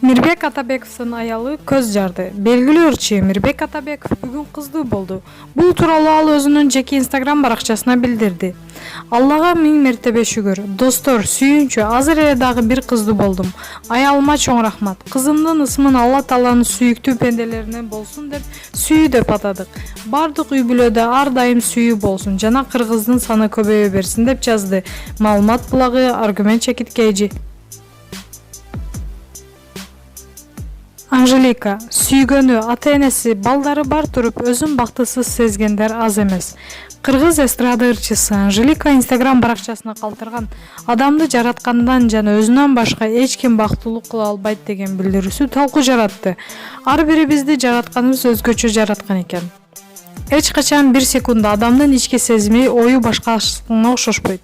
Мирбек Атабековдун аялы көз жарды. Белгилүү ырчы Мирбек Атабеков бүгүн кыздуу болду. Бул тууралуу ал өзүнүн жеке Instagram баракчасына билдирди. Аллага миң мертебе шүгүр. Достор, сүйүнчү, азыр эле дагы бир кыздуу болдум. Аялыма чоң рахмат. Кызымдын ысмын Алла Тааланын сүйүктүү пенделеринен болсун деп сүйүү деп атадык. Бардык үй бүлөдө ар дайым сүйүү болсун жана кыргыздын саны көбөйө берсин деп жазды. Маалымат булагы Аргумент чекиткейжи. Анжелика сүйгөнү, ата-энеси, балдары бар туруп өзүн бактысыз сезгендер аз эмес. Кыргыз эстрада ырчысы Анжелика Instagram баракчасына калтырган адамды жараткандан жана өзүнөн башка эч ким бактылуу кыла албайт деген билдирүүсү талкуу жаратты. Ар бирибизди жаратканыбыз өзгөчө жараткан экен. Эч качан бир секундда адамдын ички сезими, ою башкасына окшошпойт.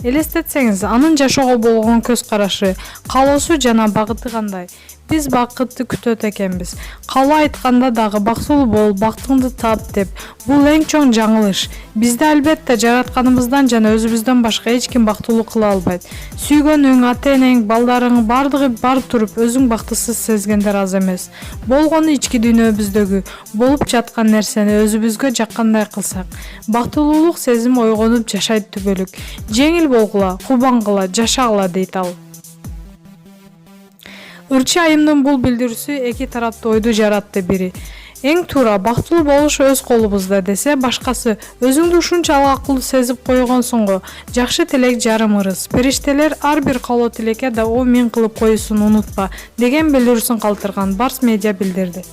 Элестетсеңиз, анын жашоого болгон көз карашы, каалоосу жана багыты кандай? Биз бакытты күтөт экенбиз. Калуу айтканда дагы бактылуу бол, бактыңды тап деп. Бул эң чоң жаңылыш. Бизди албетте жаратканыбыздан жана өзүбүздөн башка эч ким бактылуу кыла албайт. Сүйгөнүң, ата-энең, балдарың бардыгы бар туруп өзүң бактысыз сезгендер аз эмес. Болгону ички дүйнөбүздөгү, болуп жаткан нерсени өзүбүзгө жаккандай кылсак. Бактылуулук сезим ойгонуп жашайт түбөлүк. Жеңил болгула, кубангыла, жашагыла дейт ал. Ырчы айымдын бул билдирүүсү эки тараптуу ойду жаратты. Бири эң туура бактылуу болуш өз колубузда десе, башкасы өзүңдү ушунчалык акылдуу сезип койгонсуң го. Жакшы тилек жарым ырыс. Периштелер ар бир каалоо тилекке да о миң кылып коюусун унутпа деген билдирүүсүн калтырган Барс медиа билдирди.